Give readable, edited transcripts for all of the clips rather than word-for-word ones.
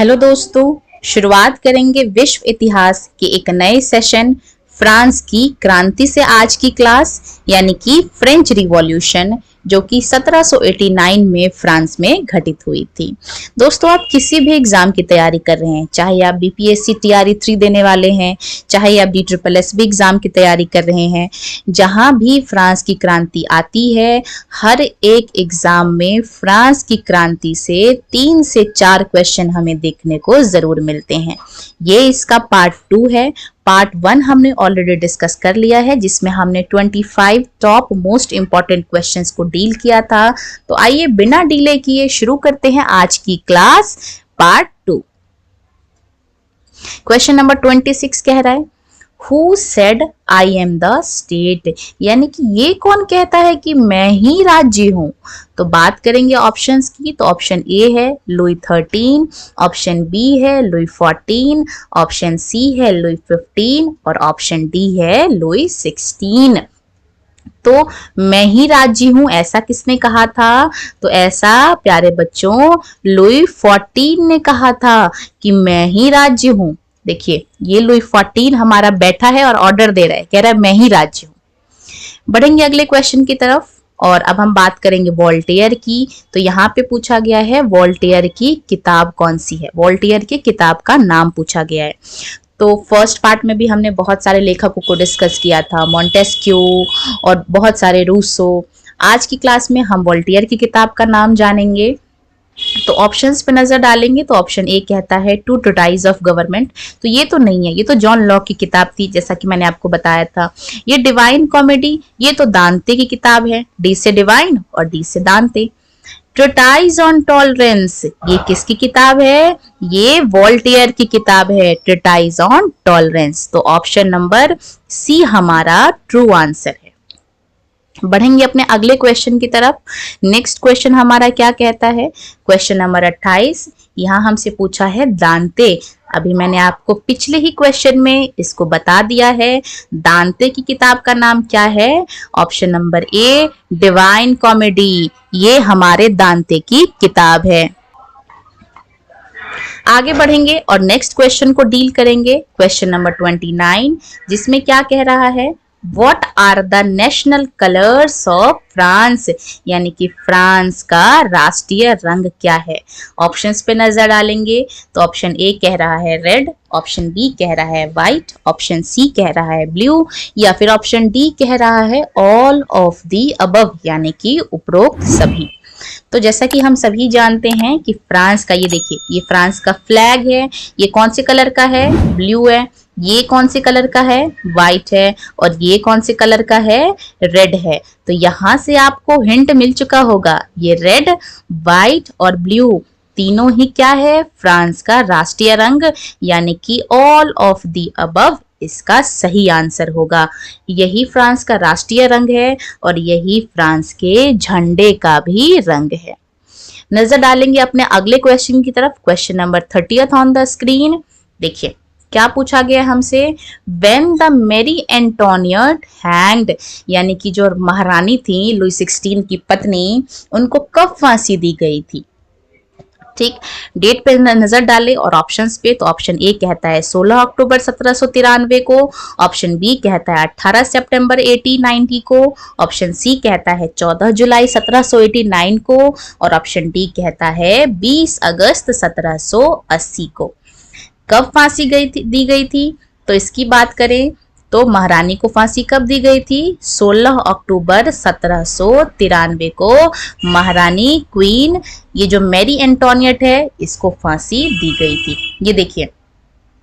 Hello दोस्तों, शुरुआत करेंगे विश्व इतिहास के एक नए सेशन फ्रांस की क्रांति से आज की क्लास यानी कि फ्रेंच रिवॉल्यूशन जो कि 1789 में फ्रांस में घटित हुई थी। दोस्तों, आप किसी भी एग्जाम की तैयारी कर रहे हैं, चाहे आप बीपीएससी टीआरई 3 देने वाले हैं, चाहे आप DSSS एग्जाम की तैयारी कर रहे हैं, जहां भी फ्रांस की क्रांति आती है, हर एक एग्जाम में फ्रांस की क्रांति से 3 से 4 क्वेश्चन हमें देखने को जरूर मिलते हैं। ये इसका पार्ट 2 है। पार्ट 1 हमने ऑलरेडी डिस्कस कर लिया है, जिसमें हमने 25 टॉप मोस्ट इंपॉर्टेंट क्वेश्चंस को डील किया था। तो आइए बिना डिले किए शुरू करते हैं आज की क्लास पार्ट 2। क्वेश्चन नंबर 26 कह रहा है, Who said I am the state? यानी कि ये कौन कहता है कि मैं ही राज्य हूं। तो बात करेंगे ऑप्शंस की। तो ऑप्शन ए है लुई 13, ऑप्शन बी है लुई 14, ऑप्शन सी है लुई 15 और ऑप्शन डी है लुई 16। तो मैं ही राज्य हूं ऐसा किसने कहा था? तो ऐसा प्यारे बच्चों लुई 14 ने कहा था कि मैं ही राज्य हूं। देखिए, ये लुई 14 हमारा बैठा है और ऑर्डर दे रहा है, कह रहा है मैं ही राज्य हूं। बढ़ेंगे अगले क्वेश्चन की तरफ और अब हम बात करेंगे वोल्टेयर की। तो यहाँ पे पूछा गया है वोल्टेयर की किताब कौन सी है, वोल्टेयर की किताब का नाम पूछा गया है। तो फर्स्ट पार्ट में भी हमने बहुत सारे लेखकों को डिस्कस किया था, मॉन्टेस्क्यू और बहुत सारे रूसो। आज की क्लास में हम वोल्टेयर की किताब का नाम जानेंगे। तो ऑप्शंस पे नजर डालेंगे तो ऑप्शन ए कहता है टू ट्रीटाइज ऑफ गवर्नमेंट। तो ये तो नहीं है, ये तो जॉन लॉक की किताब थी जैसा कि मैंने आपको बताया था। ये डिवाइन कॉमेडी, ये तो दांते की किताब है, डी से डिवाइन और डी से दांते। ट्रीटाइज ऑन टॉलरेंस, ये किसकी किताब है? ये वोल्टेयर की किताब है, ट्रीटाइज ऑन टॉलरेंस। तो ऑप्शन नंबर सी हमारा ट्रू आंसर है। बढ़ेंगे अपने अगले क्वेश्चन की तरफ। नेक्स्ट क्वेश्चन हमारा क्या कहता है? Question number 28। यहाँ हमसे पूछा है दांते। अभी मैंने आपको पिछले ही क्वेश्चन में इसको बता दिया है। दांते की किताब का नाम क्या है? Option number a divine comedy, ये हमारे दांते की किताब है। आगे बढ़ेंगे और नेक्स्ट क्वेश्चन को डील करेंगे। क्वेश्चन नंबर 29, जिसमें क्या कह रहा है, What are the national colors of France? यानी कि फ्रांस का राष्ट्रीय रंग क्या है? ऑप्शंस पे नजर डालेंगे तो ऑप्शन ए कह रहा है रेड, ऑप्शन बी कह रहा है व्हाइट, ऑप्शन सी कह रहा है ब्लू या फिर ऑप्शन डी कह रहा है ऑल ऑफ दी अबव यानी कि उपरोक्त सभी। तो जैसा कि हम सभी जानते हैं कि फ्रांस का, ये देखिए, ये फ्रांस का फ्लैग है। ये कौन से कलर का है? ब्लू है। ये कौन से कलर का है? व्हाइट है। और ये कौन से कलर का है? रेड है। तो यहां से आपको हिंट मिल चुका होगा, ये रेड, व्हाइट और ब्लू तीनों ही क्या है? फ्रांस का राष्ट्रीय रंग यानी कि ऑल ऑफ दी अबव इसका सही आंसर होगा। यही फ्रांस का राष्ट्रीय रंग है और यही फ्रांस के झंडे का भी रंग है। नजर डालेंगे अपने अगले क्वेश्चन की तरफ। Question number 30 on the screen. देखिए क्या पूछा गया हमसे, When the Marie Antoinette hanged, यानी कि जो महारानी थी लुई 16 की पत्नी, उनको कब फांसी दी गई थी? ठीक, डेट पे नजर डाले और ऑप्शंस पे। तो ऑप्शन ए कहता है 16 अक्टूबर 1793 को, ऑप्शन बी कहता है 18 सितंबर 1890 को, ऑप्शन सी कहता है 14 जुलाई 1789 को और ऑप्शन डी कहता है 20 अगस्त 1780 को। कब फांसी दी गई थी? तो इसकी बात करें तो महारानी को फांसी कब दी गई थी? 16 अक्टूबर 1793 को महारानी क्वीन, ये जो मैरी एंटोनियट है, इसको फांसी दी गई थी। ये देखिए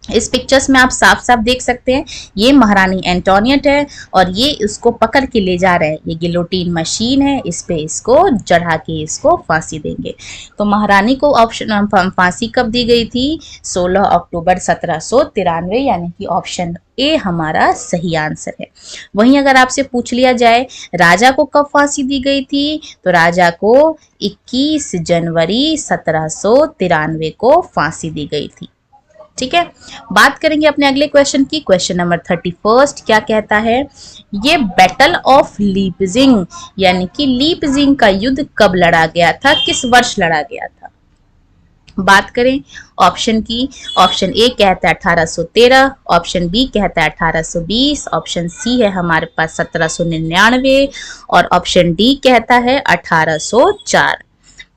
इस पिक्चर्स में आप साफ साफ देख सकते हैं, ये महारानी एंटोनियट है और ये इसको पकड़ के ले जा रहे हैं। ये गिलोटीन मशीन है, इस पे इसको चढ़ा के इसको फांसी देंगे। तो महारानी को ऑप्शन फांसी कब दी गई थी? 16 अक्टूबर 1793 यानी कि ऑप्शन ए हमारा सही आंसर है। वहीं अगर आपसे पूछ लिया जाए राजा को कब फांसी दी गई थी, तो राजा को 21 जनवरी 1793 को फांसी दी गई थी। ठीक है, बात करेंगे अपने अगले क्वेश्चन की। क्वेश्चन नंबर 31 क्या कहता है, ये बैटल ऑफ लीपजिंग यानी कि लीपजिंग का युद्ध कब लड़ा गया था, किस वर्ष लड़ा गया था? बात करें ऑप्शन की, ऑप्शन ए कहता है 1813, ऑप्शन बी कहता है 1820, ऑप्शन सी है हमारे पास 1799 और ऑप्शन डी कहता है 1804।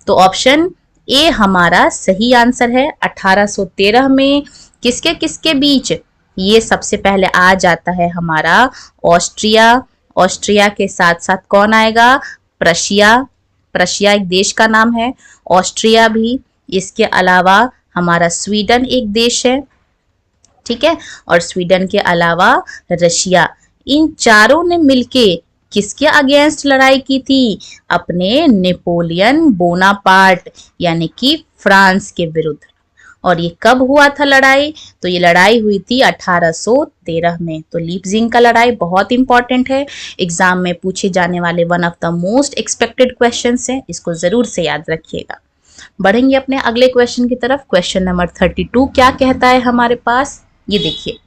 तो ऑप्शन ए हमारा सही आंसर है। 1813 में किसके किसके बीच, ये सबसे पहले आ जाता है हमारा ऑस्ट्रिया, ऑस्ट्रिया के साथ साथ कौन आएगा, प्रशिया, प्रशिया एक देश का नाम है, ऑस्ट्रिया भी, इसके अलावा हमारा स्वीडन एक देश है, ठीक है, और स्वीडन के अलावा रशिया। इन चारों ने मिलके किसके अगेंस्ट लड़ाई की थी, अपने नेपोलियन बोनापार्ट यानी कि फ्रांस के विरुद्ध। और ये कब हुआ था लड़ाई, तो ये लड़ाई हुई थी 1813 में। तो लीपजिंग का लड़ाई बहुत इंपॉर्टेंट है, एग्जाम में पूछे जाने वाले one of the most expected questions है, इसको जरूर से याद रखिएगा। बढ़ेंगे अपने अगले क्वेश्चन की तरफ। क्वेश्चन नंबर 32 क्या कहता है हमारे पास, ये देखिए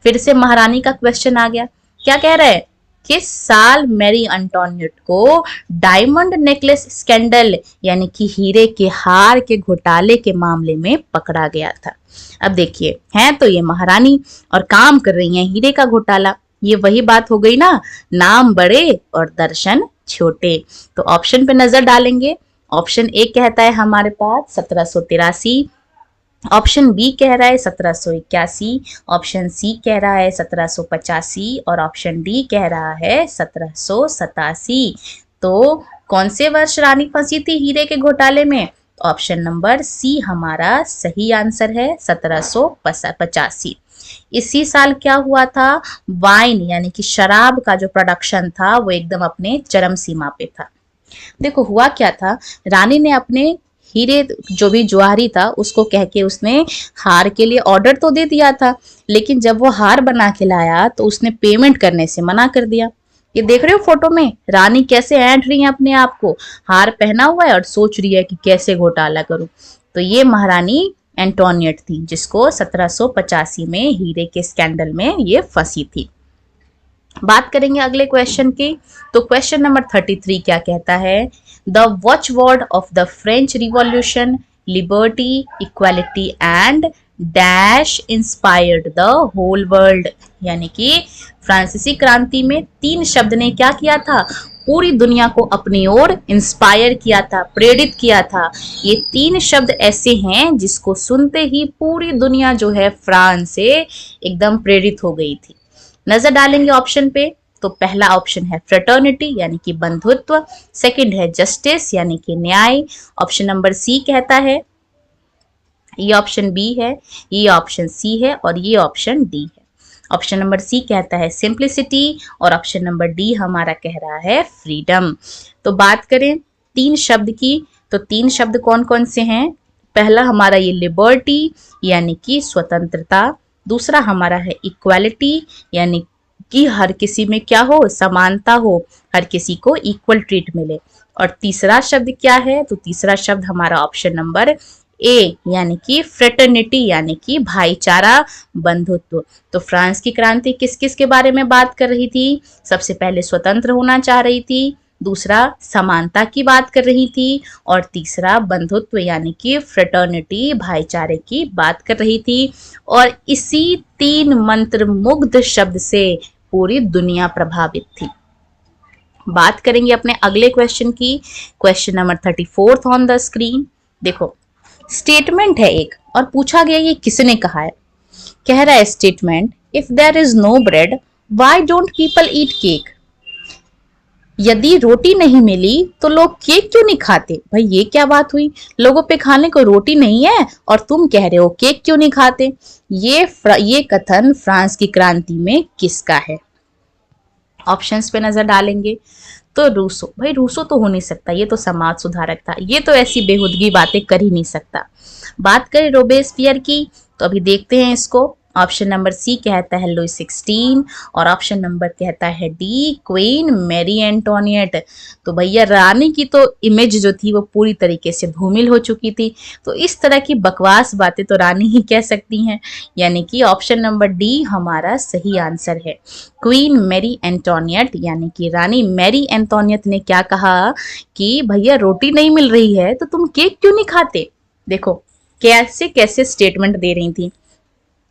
फिर से महारानी का क्वेश्चन आ गया। क्या कह रहा है, किस साल मैरी एंटोनियट को डायमंड नेकलेस स्कैंडल यानी कि हीरे के हार के घोटाले के मामले में पकड़ा गया था। अब देखिए हैं तो ये महारानी और काम कर रही हैं हीरे का घोटाला, ये वही बात हो गई ना, नाम बड़े और दर्शन छोटे। तो ऑप्शन पे नजर डालेंगे। ऑप्शन ए कहता है हमारे पास 1783, ऑप्शन बी कह रहा है 1781, ऑप्शन सी कह रहा है 1785 और ऑप्शन डी कह रहा है 1787। तो कौन से वर्ष रानी फंसी थी हीरे के घोटाले में, ऑप्शन नंबर सी हमारा सही आंसर है 1785। इसी साल क्या हुआ था, वाइन यानी कि शराब का जो प्रोडक्शन था वो एकदम अपने चरम सीमा पे था। देखो हुआ क्या था, रानी ने अपने हीरे जो भी ज्वारी था उसको कह के उसने हार के लिए ऑर्डर तो दे दिया था, लेकिन जब वो हार बना के लाया तो उसने पेमेंट करने से मना कर दिया। ये देख रहे हो फोटो में रानी कैसे ऐंठ रही है अपने आप को, हार पहना हुआ है और सोच रही है कि कैसे घोटाला करूं। तो ये महारानी एंटोनियट थी जिसको 1785 में हीरे के स्कैंडल में ये फंसी थी। बात करेंगे अगले क्वेश्चन की। तो क्वेश्चन नंबर 33 क्या कहता है, the watchword of the French revolution liberty equality and dash inspired the whole world, यानी कि फ्रांसीसी क्रांति में 3 शब्द ने क्या किया था, पूरी दुनिया को अपनी ओर इंस्पायर किया था, प्रेरित किया था। ये 3 शब्द ऐसे हैं जिसको सुनते ही पूरी दुनिया जो है फ्रांस से एकदम प्रेरित हो गई थी। नजर डालेंगे ऑप्शन पे। तो पहला ऑप्शन है फ्रेटर्निटी यानी कि बंधुत्व, सेकंड है जस्टिस यानी कि न्याय, ऑप्शन नंबर सी कहता है, ये ऑप्शन बी है, ये ऑप्शन सी है और ये ऑप्शन डी है। ऑप्शन नंबर सी कहता है सिंप्लिसिटी और ऑप्शन नंबर डी हमारा कह रहा है फ्रीडम। तो बात करें 3 शब्द की, तो 3 शब्द कौन कौन से हैं, पहला हमारा ये लिबर्टी यानी कि स्वतंत्रता, दूसरा हमारा है इक्वालिटी यानी कि हर किसी में क्या हो, समानता हो, हर किसी को इक्वल ट्रीट मिले, और तीसरा शब्द क्या है, तो तीसरा शब्द हमारा ऑप्शन नंबर ए यानी कि फ्रेटर्निटी यानी कि भाईचारा, बंधुत्व। तो फ्रांस की क्रांति किस किस के बारे में बात कर रही थी, सबसे पहले स्वतंत्र होना चाह रही थी, दूसरा समानता की बात कर रही थी और तीसरा बंधुत्व यानी कि फ्रेटर्निटी भाईचारे की बात कर रही थी। और इसी 3 मंत्र मुग्ध शब्द से पूरी दुनिया प्रभावित थी। बात करेंगे अपने अगले क्वेश्चन की। Question number 34 on the screen. देखो स्टेटमेंट है एक और पूछा गया ये किसने कहा है, कह रहा है statement, if there is no bread why don't people eat cake. यदि रोटी नहीं मिली तो लोग केक क्यों नहीं खाते। भाई ये क्या बात हुई, लोगों पे खाने को रोटी नहीं है और तुम कह रहे हो केक क्यों नहीं खाते। ये कथन फ्रांस की क्रांति में किसका है। ऑप्शंस पे नजर डालेंगे। तो रूसो, भाई रूसो तो हो नहीं सकता, ये तो समाज सुधारक था, ये तो ऐसी बेहुदगी बातें कर ही नहीं सकता। बात करें रोबेस्पियर की, तो अभी देखते हैं इसको। ऑप्शन नंबर सी कहता है लुई 16 और ऑप्शन नंबर कहता है डी क्वीन मैरी एंटोनियट। तो भैया रानी की तो इमेज जो थी वो पूरी तरीके से धूमिल हो चुकी थी, तो इस तरह की बकवास बातें तो रानी ही कह सकती हैं, यानी कि ऑप्शन नंबर डी हमारा सही आंसर है। क्वीन मैरी एंटोनियट यानी कि रानी मैरी एंटोनियट ने क्या कहा कि भैया रोटी नहीं मिल रही है तो तुम केक क्यों नहीं खाते। देखो कैसे कैसे स्टेटमेंट दे रही थी।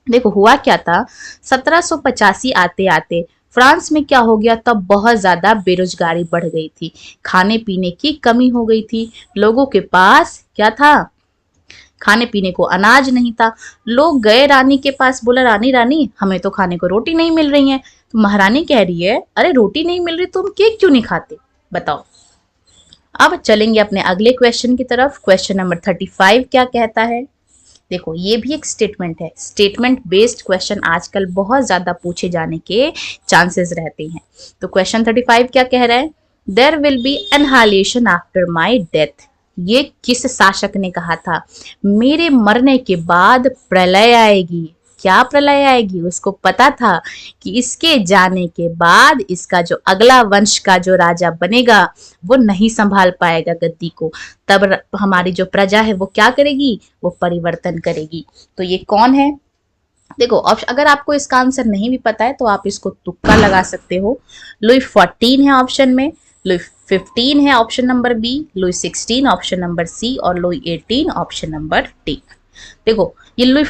देखो हुआ क्या था, 1785 आते आते फ्रांस में क्या हो गया, तब बहुत ज्यादा बेरोजगारी बढ़ गई थी, खाने पीने की कमी हो गई थी, लोगों के पास क्या था, खाने पीने को अनाज नहीं था। लोग गए रानी के पास, बोला रानी रानी हमें तो खाने को रोटी नहीं मिल रही है। तो महारानी कह रही है अरे रोटी नहीं मिल रही, तुम केक क्यों नहीं खाते, बताओ। अब चलेंगे अपने अगले क्वेश्चन की तरफ। क्वेश्चन नंबर 35 क्या कहता है। देखो ये भी एक स्टेटमेंट है, स्टेटमेंट बेस्ड क्वेश्चन आजकल बहुत ज्यादा पूछे जाने के चांसेस रहते हैं। तो क्वेश्चन 35 क्या कह रहा है, there will be annihilation after my death. ये किस शासक ने कहा था, मेरे मरने के बाद प्रलय आएगी। क्या प्रलय आएगी, उसको पता था कि इसके जाने के बाद इसका जो अगला वंश का जो राजा बनेगा वो नहीं संभाल पाएगा गद्दी को, तब हमारी जो प्रजा है वो क्या करेगी, वो परिवर्तन करेगी। तो ये कौन है, देखो अगर आपको इसका आंसर नहीं भी पता है तो आप इसको तुक्का लगा सकते हो। लुई 14 है ऑप्शन में, लुई 15 है option number B, Louis 16 option number C और लुई 18 ऑप्शन नंबर डी। देखो ये लुई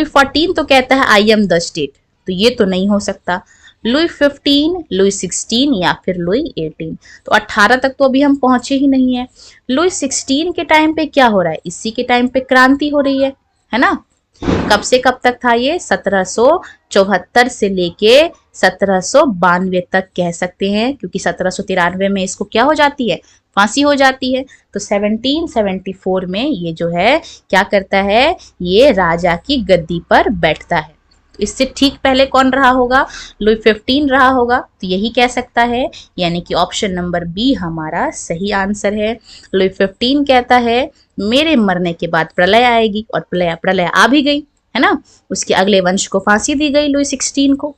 14 तो कहता है आई एम द स्टेट, तो ये तो नहीं हो सकता। लुई 15, लुई 16 या फिर लुई 18, तो 18 तक तो अभी हम पहुंचे ही नहीं है। लुई 16 के टाइम पे क्या हो रहा है, इसी के टाइम पे क्रांति हो रही है ना। कब से कब तक था ये, 1774 से लेके 1792 तक कह सकते हैं, क्योंकि 1793 में इसको क्या हो जाती है, फांसी हो जाती है। तो 1774 में ये जो है क्या करता है, ये राजा की गद्दी पर बैठता है। तो इससे ठीक पहले कौन रहा होगा, लुई 15 रहा होगा, तो यही कह सकता है, यानी कि ऑप्शन नंबर बी हमारा सही आंसर है। लुई 15 कहता है मेरे मरने के बाद प्रलय आएगी, और प्रलय आ भी गई है ना, उसके अगले वंश को फांसी दी गई लुई 16 को।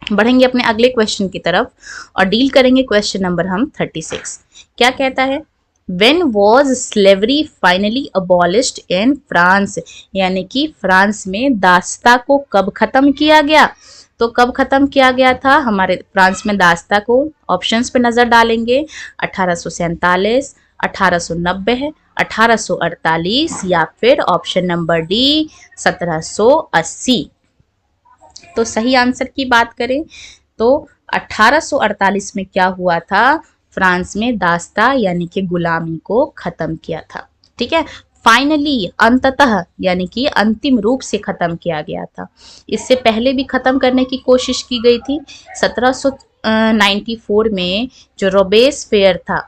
बढ़ेंगे अपने अगले क्वेश्चन की तरफ और डील करेंगे क्वेश्चन नंबर हम 36। क्या कहता है, When was slavery finally abolished in France, यानी कि फ्रांस में दासता को कब खत्म किया गया। तो कब खत्म किया गया था हमारे फ्रांस में दासता को, ऑप्शंस पे नजर डालेंगे, 1847, 1890, 1848 या फिर ऑप्शन नंबर डी 1780। तो सही आंसर की बात करें तो 1848 में क्या हुआ था, फ्रांस में दासता यानी कि गुलामी को खत्म किया था। ठीक है, फाइनली अंततः यानी कि अंतिम रूप से खत्म किया गया था। इससे पहले भी खत्म करने की कोशिश की गई थी। 1794 में जो रोबेस्पियर था,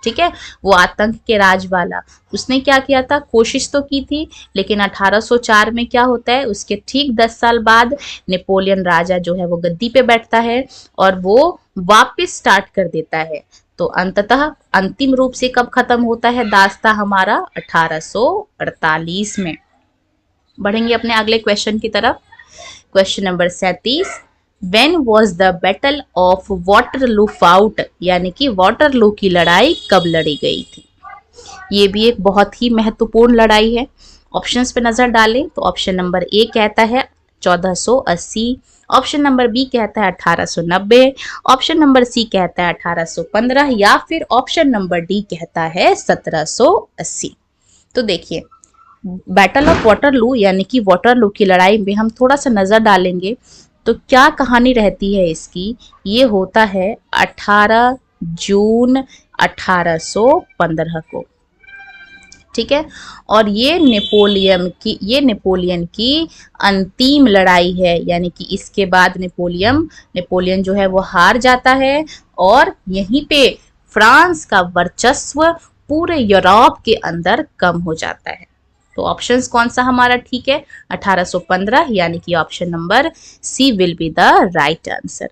ठीक है, वो आतंक के राज वाला, उसने क्या किया था, कोशिश तो की थी, लेकिन 1804 में क्या होता है, उसके ठीक 10 साल बाद नेपोलियन राजा जो है वो गद्दी पे बैठता है और वो वापस स्टार्ट कर देता है। तो अंततः अंतिम रूप से कब खत्म होता है दास्ता हमारा, 1848 में। बढ़ेंगे अपने अगले क्वेश्चन की तरफ। Question number 37, When was the battle of Waterloo fought, यानी कि वाटरलू की लड़ाई कब लड़ी गई थी। ये भी एक बहुत ही महत्वपूर्ण लड़ाई है। ऑप्शंस पे नजर डालें तो ऑप्शन नंबर ए कहता है 1480, ऑप्शन नंबर बी कहता है 1890, ऑप्शन नंबर सी कहता है 1815 या फिर ऑप्शन नंबर डी कहता है 1780। तो देखिए बैटल ऑफ वाटरलू यानी कि वाटरलू की लड़ाई में हम थोड़ा सा नजर डालेंगे तो क्या कहानी रहती है इसकी। ये होता है 18 जून 1815 को, ठीक है, और ये नेपोलियन की अंतिम लड़ाई है, यानी कि इसके बाद नेपोलियन जो है वो हार जाता है और यहीं पे फ्रांस का वर्चस्व पूरे यूरोप के अंदर कम हो जाता है। तो ऑप्शंस कौन सा हमारा ठीक है, 1815, यानी कि option number C will be the right answer.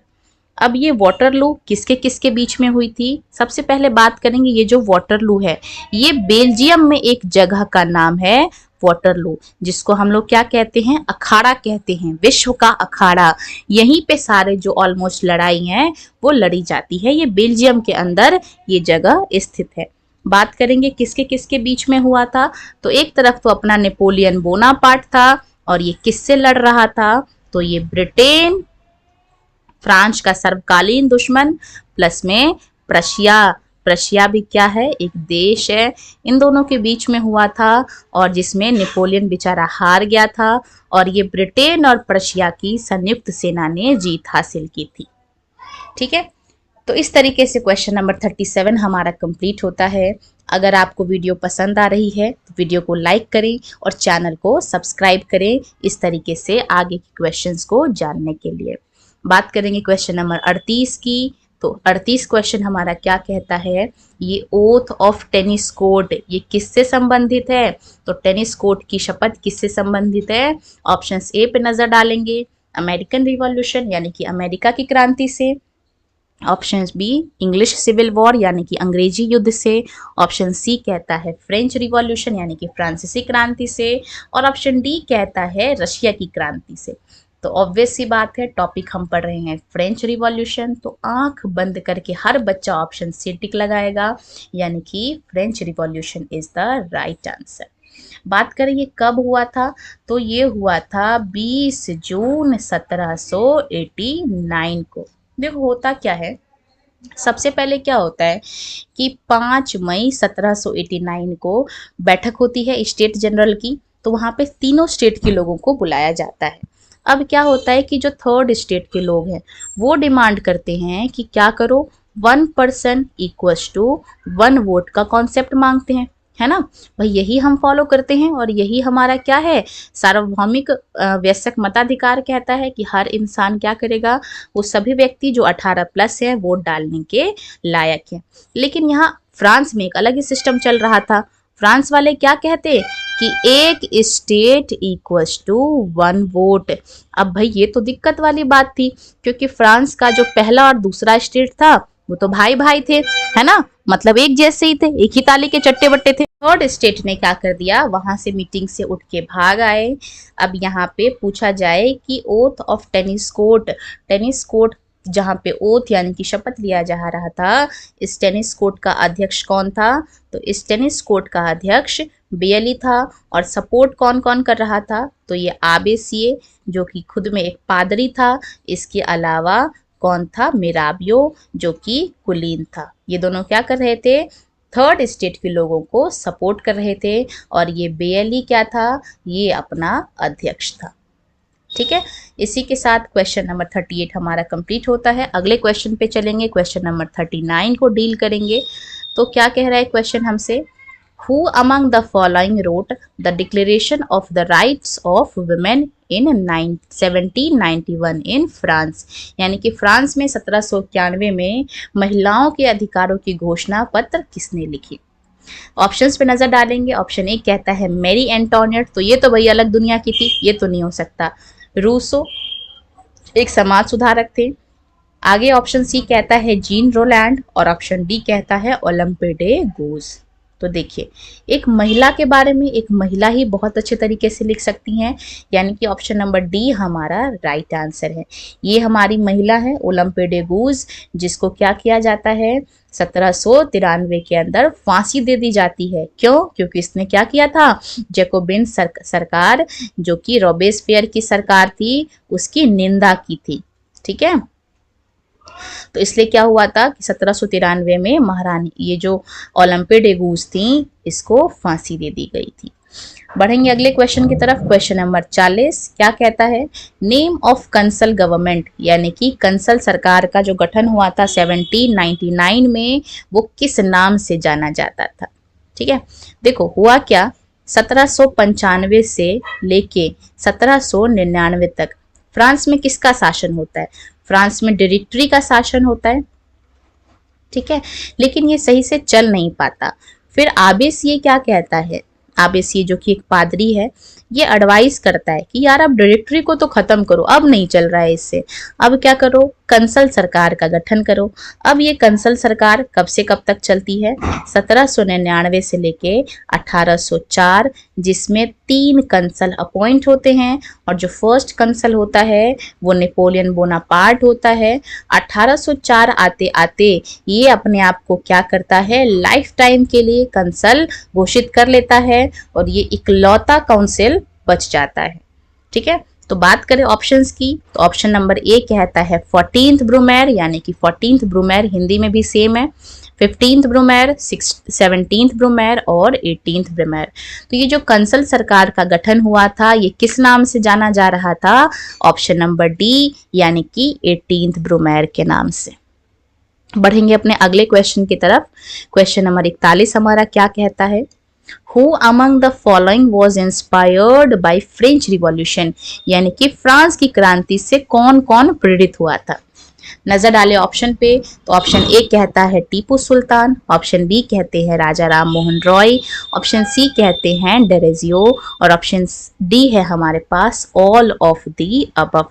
अब ये वाटरलू किसके किसके बीच में हुई थी, सबसे पहले बात करेंगे। ये जो वाटरलू है ये बेल्जियम में एक जगह का नाम है वाटरलू, जिसको हम लोग क्या कहते हैं, अखाड़ा कहते हैं, विश्व का अखाड़ा। यहीं पे सारे जो ऑलमोस्ट लड़ाई हैं वो लड़ी जाती है। ये बेल्जियम के अंदर ये जगह स्थित है। बात करेंगे किसके किसके बीच में हुआ था, तो एक तरफ तो अपना नेपोलियन बोनापार्ट था और ये किससे लड़ रहा था, तो ये फ्रांस का सर्वकालीन दुश्मन, प्लस में प्रशिया प्रशिया भी क्या है, एक देश है। इन दोनों के बीच में हुआ था और जिसमें नेपोलियन बेचारा हार गया था और ये ब्रिटेन और प्रशिया की संयुक्त सेना ने जीत हासिल की थी। ठीक है, तो इस तरीके से क्वेश्चन नंबर 37 हमारा कंप्लीट होता है। अगर आपको वीडियो पसंद आ रही है तो वीडियो को लाइक करें और चैनल को सब्सक्राइब करें, इस तरीके से आगे के क्वेश्चंस को जानने के लिए। बात करेंगे क्वेश्चन नंबर 38 की। तो 38 क्वेश्चन हमारा क्या कहता है, ये ओथ ऑफ टेनिस कोर्ट ये किससे संबंधित है? तो टेनिस कोर्ट की शपथ किससे संबंधित है? ऑप्शंस ए पे नजर डालेंगे, अमेरिकन रिवॉल्यूशन यानी कि अमेरिका की क्रांति से। Option B English civil war यानी कि अंग्रेजी युद्ध से। ऑप्शन सी कहता है फ्रेंच रिवॉल्यूशन यानी कि फ्रांसीसी क्रांति से। और ऑप्शन डी कहता है रशिया की क्रांति से। तो ऑब्वियस सी बात है, टॉपिक हम पढ़ रहे हैं फ्रेंच रिवॉल्यूशन, तो आंख बंद करके हर बच्चा ऑप्शन सी टिक लगाएगा, यानी कि French revolution is the right answer. बात करें ये कब हुआ था, तो ये हुआ था 20 जून 1789 को। देखो होता क्या है, सबसे पहले क्या होता है कि 5 मई 1789 को बैठक होती है स्टेट जनरल की, तो वहाँ पे तीनों स्टेट के लोगों को बुलाया जाता है। अब क्या होता है कि जो थर्ड स्टेट के लोग हैं वो डिमांड करते हैं कि क्या करो, 1 पर्सन इक्वल्स टू 1 वोट का कॉन्सेप्ट मांगते हैं, है ना भाई। यही हम फॉलो करते हैं और यही हमारा क्या है, सार्वभौमिक वयस्क मताधिकार कहता है कि हर इंसान क्या करेगा, वो सभी व्यक्ति जो 18+ है वोट डालने के लायक है। लेकिन यहाँ फ्रांस में एक अलग ही सिस्टम चल रहा था। फ्रांस वाले क्या कहते कि एक स्टेट इक्वल्स टू 1 वोट। अब भाई ये तो दिक्कत वाली बात थी, क्योंकि फ्रांस का जो पहला और दूसरा स्टेट था वो तो भाई भाई थे, है ना, मतलब एक जैसे ही थे, एक ही ताली के चट्टे बट्टे थे। थर्ड स्टेट ने क्या कर दिया, वहां से मीटिंग से उठ के भाग आए। अब यहाँ पे पूछा जाए कि oath of tennis court, tennis court जहाँ पे ओथ यानी कि शपथ लिया जा रहा था, इस टेनिस कोर्ट का अध्यक्ष कौन था? तो इस टेनिस कोर्ट का अध्यक्ष बेयली था। और सपोर्ट कौन कौन कर रहा था? तो ये आबेसिए जो कि खुद में एक पादरी था, इसके अलावा कौन था? मिराबियो जो कि कुलीन था। ये दोनों क्या कर रहे थे? थर्ड स्टेट के लोगों को सपोर्ट कर रहे थे। और ये बेयली क्या था? ये अपना अध्यक्ष था। ठीक है, इसी के साथ क्वेश्चन नंबर 38 हमारा कंप्लीट होता है। अगले क्वेश्चन पे चलेंगे, क्वेश्चन नंबर 39 को डील करेंगे। तो क्या कह रहा है क्वेश्चन हमसे, Who among the following wrote the Declaration of the Rights of Women in 1791 in France? यानी कि फ्रांस में 1791 में महिलाओं के अधिकारों की घोषणा पत्र किसने लिखी? ऑप्शंस पे नजर डालेंगे। ऑप्शन ए कहता है मैरी एंटोनियट, तो ये तो भाई अलग दुनिया की थी, ये तो नहीं हो सकता। रूसो एक समाज सुधारक थे। आगे ऑप्शन सी कहता है जीन रोलैंड और ऑप्शन डी कहता है ओलंपे डे गूज। तो देखिए, एक महिला के बारे में एक महिला ही बहुत अच्छे तरीके से लिख सकती हैं, यानी कि ऑप्शन नंबर डी हमारा राइट आंसर है। ये हमारी महिला है ओलंपे डे गूज, जिसको क्या किया जाता है, 1793 के अंदर फांसी दे दी जाती है। क्यों? क्योंकि इसने क्या किया था, जैकोबिन सरकार जो कि रॉबेस्पियर की सरकार थी उसकी निंदा की थी। ठीक है, तो इसलिए क्या हुआ था कि 1793 में महारानी ये जो ओलंपे डे गूज थी इसको फांसी दे दी गई थी। बढ़ेंगे अगले क्वेश्चन की तरफ। क्वेश्चन नंबर 40 क्या कहता है, नेम ऑफ कंसल गवर्नमेंट, यानी कि कंसल सरकार का जो गठन हुआ था 1799 में, वो किस नाम से जाना जाता था? ठीक है, देखो हुआ क्या, 1795 से लेके 1799 तक फ्रांस में किसका शासन होता है? फ्रांस में डायरेक्टरी का शासन होता है। ठीक है, लेकिन ये सही से चल नहीं पाता। फिर आबेसिए क्या कहता है, आबेसिए जो कि एक पादरी है, ये एडवाइस करता है कि यार अब डायरेक्टरी को तो खत्म करो, अब नहीं चल रहा है इससे, अब क्या करो, कंसल सरकार का गठन करो। अब ये कंसल सरकार कब से कब तक चलती है, 1799 से लेके 1804, जिसमें 3 कंसल अपॉइंट होते हैं और जो फर्स्ट कंसल होता है वो नेपोलियन बोनापार्ट होता है। 1804 आते आते ये अपने आप को क्या करता है, लाइफ टाइम के लिए कंसल घोषित कर लेता है और ये इकलौता काउंसिल बच जाता है। ठीक है, तो बात करें ऑप्शंस की, तो ऑप्शन नंबर ए कहता है 14th ब्रूमेर, यानी कि 14th ब्रूमेर हिंदी में भी सेम है। 15th ब्रूमेर, 17th ब्रूमेर और 18th ब्रूमेर। तो ये जो कंसल सरकार का गठन हुआ था ये किस नाम से जाना जा रहा था? ऑप्शन नंबर डी यानी कि 18th ब्रूमेर के नाम से। बढ़ेंगे अपने अगले क्वेश्चन की तरफ। क्वेश्चन नंबर 41 हमारा क्या कहता है? Who among the following was inspired by French Revolution? यानी कि फ्रांस की क्रांति से कौन कौन प्रेरित हुआ था? नजर डाले ऑप्शन पे, तो ऑप्शन ए कहता है टीपू सुल्तान, ऑप्शन बी कहते हैं राजा राम मोहन रॉय, ऑप्शन सी कहते हैं डेरेजियो और ऑप्शन डी है हमारे पास ऑल ऑफ दी अबव।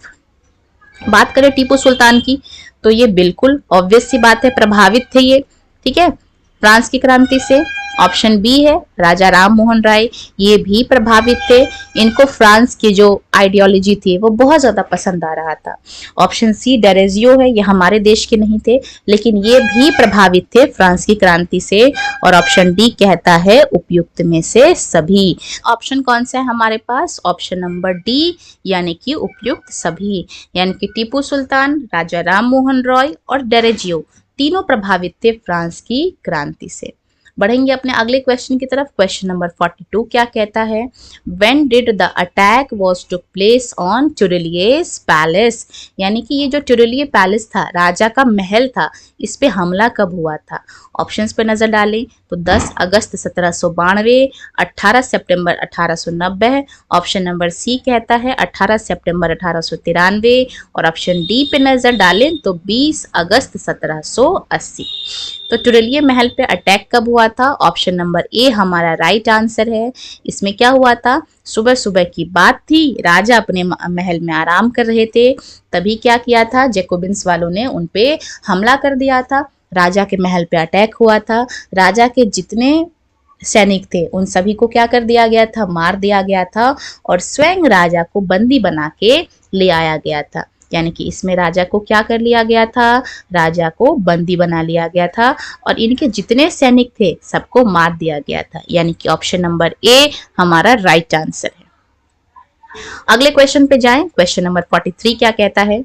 बात करें टीपू सुल्तान की तो ये बिल्कुल ऑब्वियस सी बात है, प्रभावित थे ये, ठीक है, फ्रांस की क्रांति से। ऑप्शन बी है राजा राम मोहन राय, ये भी प्रभावित थे, इनको फ्रांस की जो आइडियोलॉजी थी वो बहुत ज्यादा पसंद आ रहा था। ऑप्शन सी डेरेजियो है, ये हमारे देश के नहीं थे लेकिन ये भी प्रभावित थे फ्रांस की क्रांति से। और ऑप्शन डी कहता है उपयुक्त में से सभी। ऑप्शन कौन सा है हमारे पास? ऑप्शन नंबर डी यानी कि उपयुक्त सभी, यानी कि टीपू सुल्तान, राजा राम मोहन रॉय और डेरेजियो तीनों प्रभावित थे फ्रांस की क्रांति से। बढ़ेंगे अपने अगले क्वेश्चन की तरफ। क्वेश्चन नंबर 42 क्या कहता है? When did the attack was took place on Tuileries Palace? यानी कि ये जो टुरिलिये पैलेस था, राजा का महल था, इस पे हमला कब हुआ था? ऑप्शंस पे नजर डालें तो 10 अगस्त 1792, 18 सितंबर 1890, ऑप्शन नंबर सी कहता है 18 सितंबर 1893 और ऑप्शन डी पे नजर डालें तो 20 अगस्त 1780। तो टुरिलिये महल पे अटैक कब हुआ था? ऑप्शन नंबर ए हमारा राइट आंसर है। इसमें क्या हुआ था? सुबह सुबह की बात थी, राजा अपने महल में आराम कर रहे थे, तभी क्या किया था, जैकोबिन्स वालों ने उन पे हमला कर दिया था, राजा के महल पे अटैक हुआ था। राजा के जितने सैनिक थे उन सभी को क्या कर दिया गया था? मार दिया गया था और स्वयं राजा को बंदी बना के ले आया गया था। यानी कि इसमें राजा को क्या कर लिया गया था? राजा को बंदी बना लिया गया था और इनके जितने सैनिक थे सबको मार दिया गया था। यानी कि ऑप्शन नंबर ए हमारा राइट आंसर है। अगले क्वेश्चन पे जाएं। क्वेश्चन नंबर 43 क्या कहता है?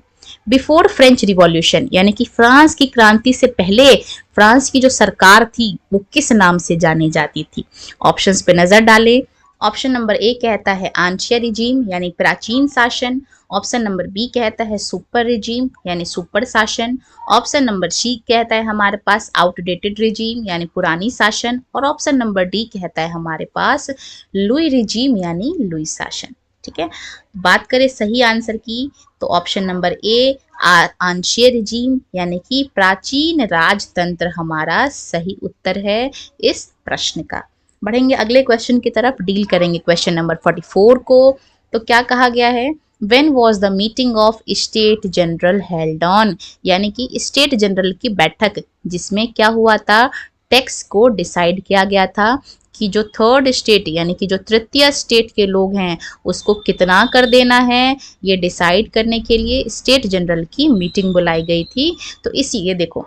बिफोर फ्रेंच रिवॉल्यूशन, यानी कि फ्रांस की क्रांति से पहले फ्रांस की जो सरकार थी वो किस नाम से जानी जाती थी? ऑप्शंस पे नजर डालें। ऑप्शन नंबर ए कहता है आंशिया रिजीम यानी प्राचीन शासन, ऑप्शन नंबर बी कहता है सुपर रिजीम यानी सुपर शासन, ऑप्शन नंबर सी कहता है हमारे पास आउटडेटेड रिजीम यानी पुरानी शासन और ऑप्शन नंबर डी कहता है हमारे पास लुई रिजीम यानी लुई शासन। ठीक है, बात करें सही आंसर की तो ऑप्शन नंबर ए आंशिया रिजीम यानी कि प्राचीन राजतंत्र हमारा सही उत्तर है इस प्रश्न का। बढ़ेंगे अगले क्वेश्चन की तरफ, डील करेंगे क्वेश्चन नंबर 44 को। तो क्या कहा गया है? When was the meeting of State General held on? यानी कि स्टेट जनरल की बैठक जिसमें क्या हुआ था? टैक्स को डिसाइड किया गया था कि जो थर्ड स्टेट यानी कि जो तृतीय स्टेट के लोग हैं उसको कितना कर देना है, ये डिसाइड करने के लिए स्टेट जनरल की मीटिंग बुलाई गई थी। तो इसी देखो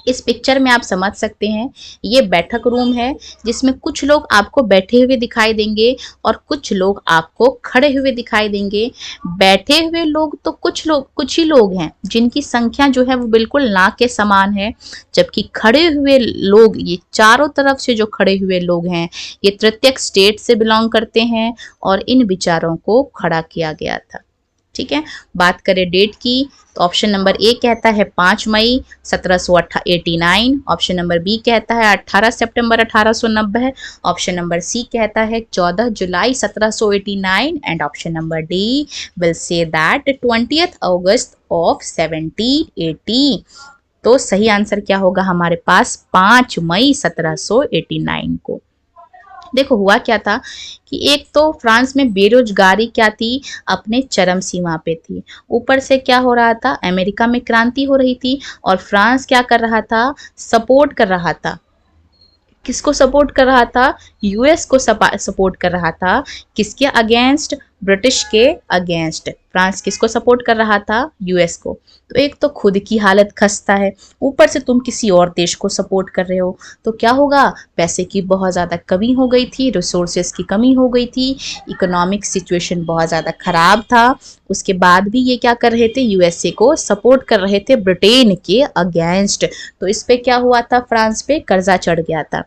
इस पिक्चर में आप समझ सकते हैं, ये बैठक रूम है जिसमें कुछ लोग आपको बैठे हुए दिखाई देंगे और कुछ लोग आपको खड़े हुए दिखाई देंगे। बैठे हुए लोग तो कुछ ही लोग हैं जिनकी संख्या जो है वो बिल्कुल ना के समान है, जबकि खड़े हुए लोग, ये चारों तरफ से जो खड़े हुए लोग हैं ये तृतीय स्टेट से बिलोंग करते हैं और इन विचारों को खड़ा किया गया था। ठीक है, बात करें डेट की तो ऑप्शन नंबर ए कहता है 5 मई 1789, ऑप्शन नंबर बी कहता है 18 सितंबर 1890, ऑप्शन नंबर सी कहता है 14 जुलाई 1789 and option number D will say that 20 August of 1780। तो सही आंसर क्या होगा हमारे पास? 5 मई 1789 को। देखो हुआ क्या था कि एक तो फ्रांस में बेरोजगारी क्या थी, अपने चरम सीमा पे थी, ऊपर से क्या हो रहा था, अमेरिका में क्रांति हो रही थी और फ्रांस क्या कर रहा था? सपोर्ट कर रहा था। किसको सपोर्ट कर रहा था? यूएस को सपोर्ट कर रहा था। किसके अगेंस्ट? ब्रिटिश के अगेंस्ट। फ्रांस किसको सपोर्ट कर रहा था? यूएस को। तो एक तो खुद की हालत खस्ता है, ऊपर से तुम किसी और देश को सपोर्ट कर रहे हो, तो क्या होगा? पैसे की बहुत ज़्यादा कमी हो गई थी, रिसोर्सेज की कमी हो गई थी, इकोनॉमिक सिचुएशन बहुत ज़्यादा खराब था। उसके बाद भी ये क्या कर रहे थे? यूएसए को सपोर्ट कर रहे थे ब्रिटेन के अगेंस्ट। तो इस पे क्या हुआ था? फ्रांस पे कर्जा चढ़ गया था।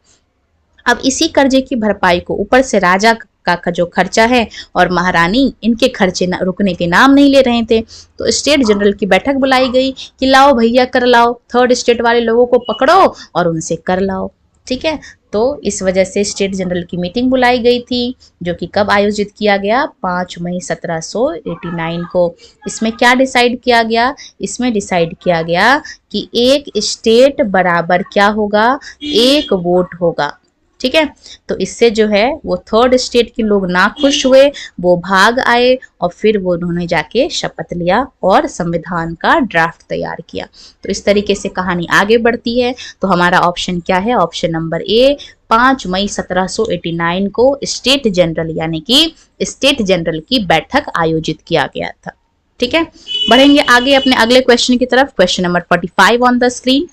अब इसी कर्जे की भरपाई को ऊपर से राजा का जो खर्चा है और महारानी इनके खर्चे रुकने के नाम नहीं ले रहे थे। तो स्टेट जनरल की बैठक बुलाई गई कि लाओ भैया कर लाओ, थर्ड स्टेट वाले लोगों को पकड़ो और उनसे कर लाओ। ठीक है, तो इस वजह से स्टेट जनरल की मीटिंग बुलाई गई थी, जो कि कब आयोजित किया गया? 5 मई 1789 को। इसमें क्या डिसाइड किया गया? इसमें डिसाइड किया गया कि एक स्टेट बराबर क्या होगा? एक वोट होगा। ठीक है, तो इससे जो है वो थर्ड स्टेट के लोग ना खुश हुए, वो भाग आए और फिर वो उन्होंने जाके शपथ लिया और संविधान का ड्राफ्ट तैयार किया। तो इस तरीके से कहानी आगे बढ़ती है। तो हमारा ऑप्शन क्या है? ऑप्शन नंबर ए, 5 मई 1789 को स्टेट जनरल यानी कि स्टेट जनरल की बैठक आयोजित किया गया था। ठीक है, बढ़ेंगे आगे अपने अगले क्वेश्चन की तरफ। Question number 45 on the screen.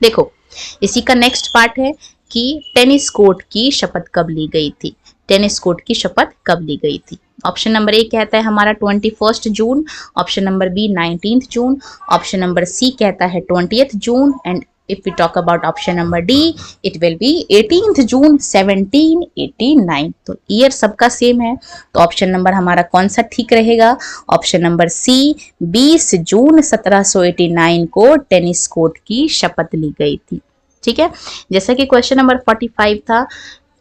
देखो, इसी का नेक्स्ट पार्ट है कि टेनिस कोर्ट की शपथ कब ली गई थी? टेनिस कोर्ट की शपथ कब ली गई थी? ऑप्शन नंबर ए कहता है हमारा 21 जून, ऑप्शन नंबर बी 19 जून, ऑप्शन नंबर सी कहता है 20 जून, and if we talk about option number D, it will be 18th जून 1789। तो ईयर सबका सेम है, तो ऑप्शन नंबर हमारा कौन सा ठीक रहेगा? ऑप्शन नंबर सी, 20 जून 1789 को टेनिस कोर्ट की शपथ ली गई थी। ठीक है, जैसा कि क्वेश्चन नंबर 45 था,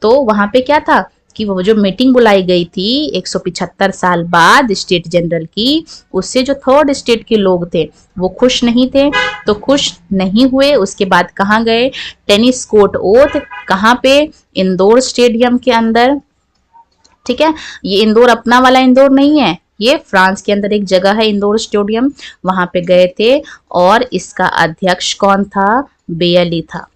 तो वहां पे क्या था कि वो जो मीटिंग बुलाई गई थी 175 साल बाद स्टेट जनरल की, उससे जो थर्ड स्टेट के लोग थे वो खुश नहीं थे। तो खुश नहीं हुए, उसके बाद कहाँ गए? Tennis court oath. कहाँ पे? इंदौर स्टेडियम के अंदर। ठीक है, ये इंदौर अपना वाला इंदौर नहीं है, ये फ्रांस के अंदर एक जगह है इंदौर स्टेडियम, वहां पे गए थे। और इसका अध्यक्ष कौन था? बेयली था।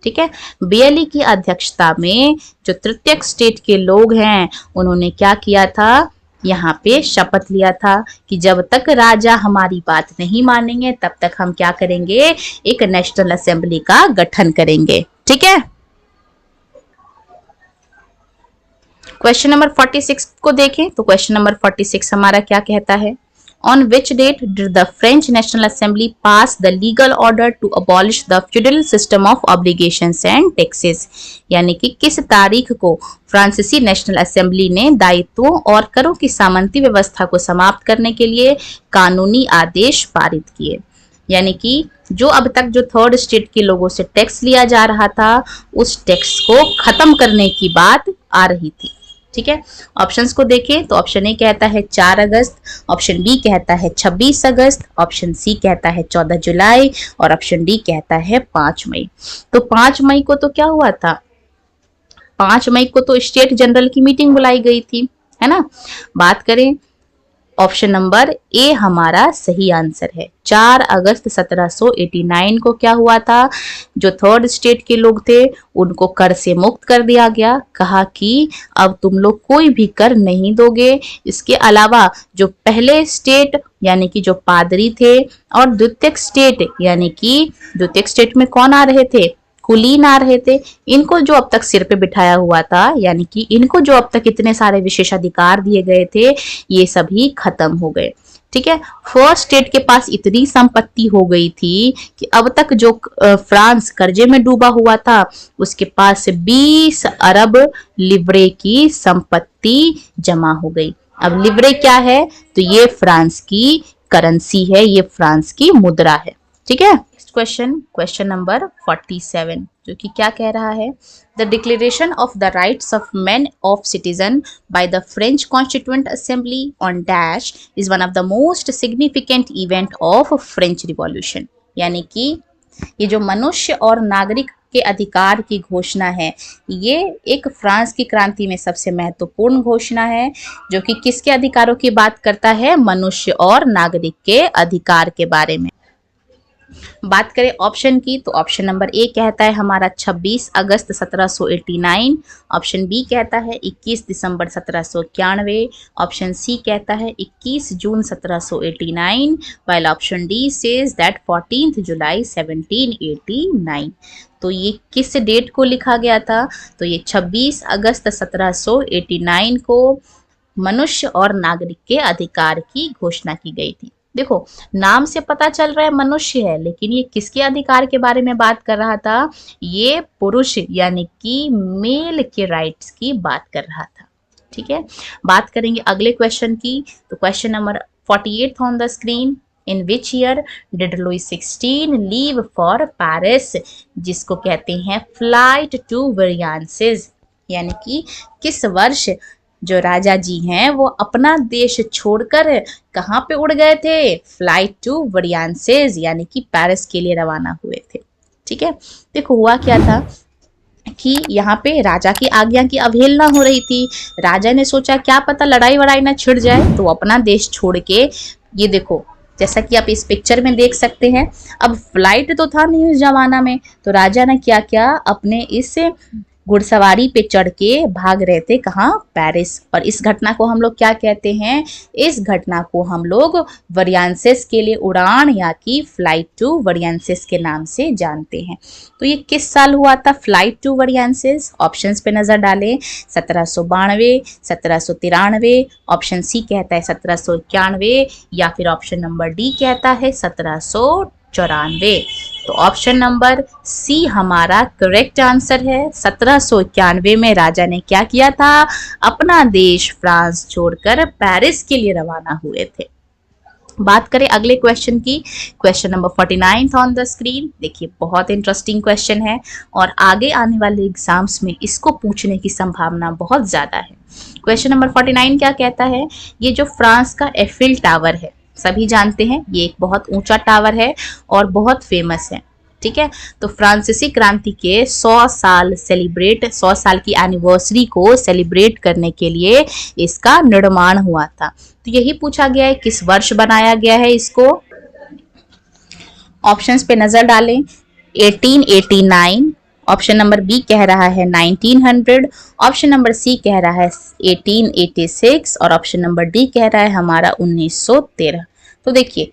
ठीक है, बेयली की अध्यक्षता में जो तृतीय स्टेट के लोग हैं उन्होंने क्या किया था? यहाँ पे शपथ लिया था कि जब तक राजा हमारी बात नहीं मानेंगे तब तक हम क्या करेंगे? एक नेशनल असेंबली का गठन करेंगे। ठीक है, क्वेश्चन नंबर 46 को देखें तो क्वेश्चन नंबर 46 हमारा क्या कहता है? On which date did the French National Assembly pass the legal order to abolish the feudal system of obligations and taxes? यानी कि किस तारीख को फ्रांसीसी नेशनल असेंबली ने दायित्वों और करों की सामंती व्यवस्था को समाप्त करने के लिए कानूनी आदेश पारित किए? यानी कि जो अब तक जो थर्ड स्टेट के लोगों से टैक्स लिया जा रहा था, उस टैक्स को खत्म करने की बात आ रही थी। ठीक है, ऑप्शंस को देखें तो ऑप्शन ए कहता है 4 अगस्त, ऑप्शन बी कहता है 26 अगस्त, ऑप्शन सी कहता है 14 जुलाई और ऑप्शन डी कहता है 5 मई। तो 5 मई को तो क्या हुआ था? 5 मई को तो स्टेट जनरल की मीटिंग बुलाई गई थी, है ना। बात करें, ऑप्शन नंबर ए हमारा सही आंसर है। 4 अगस्त 1789 को क्या हुआ था? जो थर्ड स्टेट के लोग थे उनको कर से मुक्त कर दिया गया। कहा कि अब तुम लोग कोई भी कर नहीं दोगे। इसके अलावा जो पहले स्टेट यानी कि जो पादरी थे और द्वितीय स्टेट यानी कि द्वितीय स्टेट में कौन आ रहे थे? कुलीन आ रहे थे। इनको जो अब तक सिर पे बिठाया हुआ था यानी कि इनको जो अब तक इतने सारे विशेषाधिकार दिए गए थे, ये सभी खत्म हो गए। ठीक है, फर्स्ट स्टेट के पास इतनी संपत्ति हो गई थी कि अब तक जो फ्रांस कर्जे में डूबा हुआ था उसके पास 20 अरब लिवरे की संपत्ति जमा हो गई। अब लिवरे क्या है? तो ये फ्रांस की करेंसी है, ये फ्रांस की मुद्रा है। ठीक है, क्वेश्चन नंबर 47 जो कि क्या कह रहा है? The declaration of the rights of man of citizen by the French constituent assembly on dash is one of the most significant event of French revolution. यानी कि ये जो मनुष्य और नागरिक के अधिकार की घोषणा है, ये एक फ्रांस की क्रांति में सबसे महत्वपूर्ण घोषणा है, जो कि किसके अधिकारों की बात करता है? मनुष्य और नागरिक के अधिकार के बारे में। बात करें ऑप्शन की तो ऑप्शन नंबर ए कहता है हमारा 26 अगस्त 1789, ऑप्शन बी कहता है 21 दिसंबर 1791, ऑप्शन सी कहता है 21 जून 1789, while option D says that 14 जुलाई 1789। तो ये किस डेट को लिखा गया था? तो ये 26 अगस्त 1789 को मनुष्य और नागरिक के अधिकार की घोषणा की गई थी। देखो, नाम से पता चल रहा है मनुष्य है, लेकिन ये किसके अधिकार के बारे में बात कर रहा था? ये पुरुष यानी कि मेल के राइट्स की बात कर रहा था। ठीक है, बात करेंगे अगले क्वेश्चन की। तो question number 48 on the screen. In which year did Louis 16 leave for Paris, जिसको कहते हैं फ्लाइट टू वेरियांसेस, यानी कि किस वर्ष जो राजा जी हैं वो अपना देश छोड़कर कहाँ पे उड़ गए थे? फ्लाइट टू वेरियांसेस यानी कि पेरिस के लिए रवाना हुए थे। ठीक है, देखो हुआ क्या था कि यहाँ पे राजा की आज्ञा की अवहेलना हो रही थी। राजा ने सोचा क्या पता लड़ाई वड़ाई ना छिड़ जाए, तो अपना देश छोड़ के, ये देखो जैसा कि आप इस पिक्चर में देख सकते हैं, अब फ्लाइट तो था नहीं उस जमाना में, तो राजा ने क्या किया, अपने इस घुड़सवारी पे चढ़ के भाग रहे थे कहाँ? पेरिस। और इस घटना को हम लोग क्या कहते हैं? इस घटना को हम लोग वेरियांसेस के लिए उड़ान या कि फ्लाइट टू वेरियांसेस के नाम से जानते हैं। तो ये किस साल हुआ था फ्लाइट टू वेरियांसेस? ऑप्शंस पे नजर डालें। 1792, 1793, ऑप्शन सी कहता है 1791, या फिर ऑप्शन नंबर डी कहता है 1794। तो ऑप्शन नंबर सी हमारा करेक्ट आंसर है। 1791 में राजा ने क्या किया था? अपना देश फ्रांस छोड़कर पेरिस के लिए रवाना हुए थे। बात करें अगले क्वेश्चन की। Question number 49 on the screen. देखिए बहुत इंटरेस्टिंग क्वेश्चन है और आगे आने वाले एग्जाम्स में इसको पूछने की संभावना बहुत ज्यादा है। क्वेश्चन नंबर 49 क्या कहता है? ये जो फ्रांस का एफिल टावर है, सभी जानते हैं ये एक बहुत ऊंचा टावर है और बहुत फेमस है। ठीक है, तो फ्रांसीसी क्रांति के 100 साल की एनिवर्सरी को सेलिब्रेट करने के लिए इसका निर्माण हुआ था। तो यही पूछा गया है किस वर्ष बनाया गया है इसको। ऑप्शंस पे नजर डालें। 1889, ऑप्शन नंबर बी कह रहा है 1900, ऑप्शन नंबर सी कह रहा है 1886 और ऑप्शन नंबर डी कह रहा है हमारा 1913। तो देखिए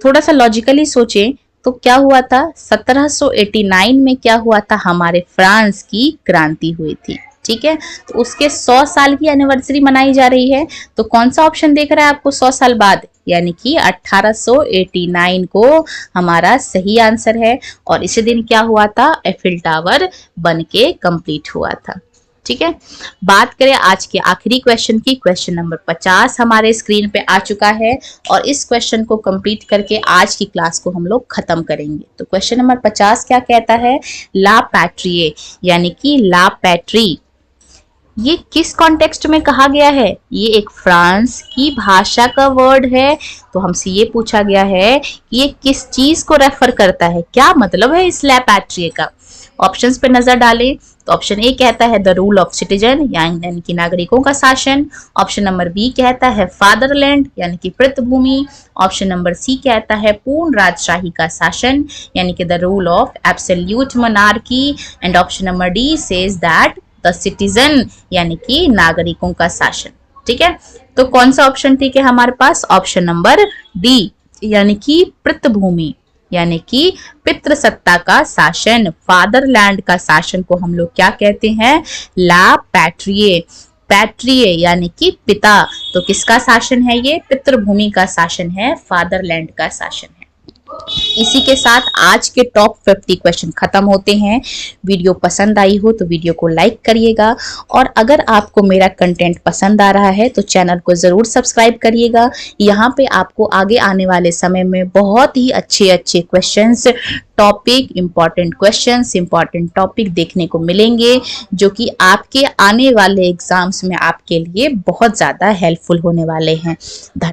थोड़ा सा लॉजिकली सोचें तो क्या हुआ था? 1789 में क्या हुआ था? हमारे फ्रांस की क्रांति हुई थी। ठीक है, तो उसके 100 साल की एनिवर्सरी मनाई जा रही है। तो कौन सा ऑप्शन देख रहा है आपको 100 साल बाद? यानी कि 1889 को हमारा सही आंसर है। और इसी दिन क्या हुआ था? एफिल टावर बनके कंप्लीट हुआ था। ठीक है, बात करें आज के आखिरी क्वेश्चन की। क्वेश्चन नंबर 50 हमारे स्क्रीन पे आ चुका है और इस क्वेश्चन को कंप्लीट करके आज की क्लास को हम लोग खत्म करेंगे। तो क्वेश्चन नंबर 50 क्या कहता है? ला पैट्रिए यानी कि ला पैट्री, ये किस कॉन्टेक्स्ट में कहा गया है? ये एक फ्रांस की भाषा का वर्ड है। तो हमसे ये पूछा गया है कि ये किस चीज को रेफर करता है, क्या मतलब है इस ला पैट्रिए का। ऑप्शंस पे नजर डालें। तो ऑप्शन ए कहता है द रूल ऑफ सिटीजन यानी कि नागरिकों का शासन, ऑप्शन नंबर बी कहता है फादरलैंड यानी कि पृथ्वी, ऑप्शन नंबर सी कहता है पूर्ण राजशाही का शासन यानी कि the rule of absolute monarchy, and option number D says that the citizen यानी कि नागरिकों का शासन। ठीक है, तो कौन सा ऑप्शन ठीक है हमारे पास? ऑप्शन नंबर डी यानी कि पृथ्वी यानी कि पितृसत्ता का शासन, फादरलैंड का शासन को हम लोग क्या कहते हैं? ला पैट्रिए। पैट्रिए यानी कि पिता, तो किसका शासन है ये? पितृभूमि का शासन है, फादरलैंड का शासन है। इसी के साथ आज के टॉप 50 क्वेश्चन खत्म होते हैं। वीडियो पसंद आई हो तो वीडियो को लाइक करिएगा और अगर आपको मेरा कंटेंट पसंद आ रहा है तो चैनल को जरूर सब्सक्राइब करिएगा। यहाँ पे आपको आगे आने वाले समय में बहुत ही अच्छे क्वेश्चंस, टॉपिक, इंपॉर्टेंट टॉपिक देखने को मिलेंगे जो कि आपके आने वाले एग्जाम्स में आपके लिए बहुत ज्यादा हेल्पफुल होने वाले हैं।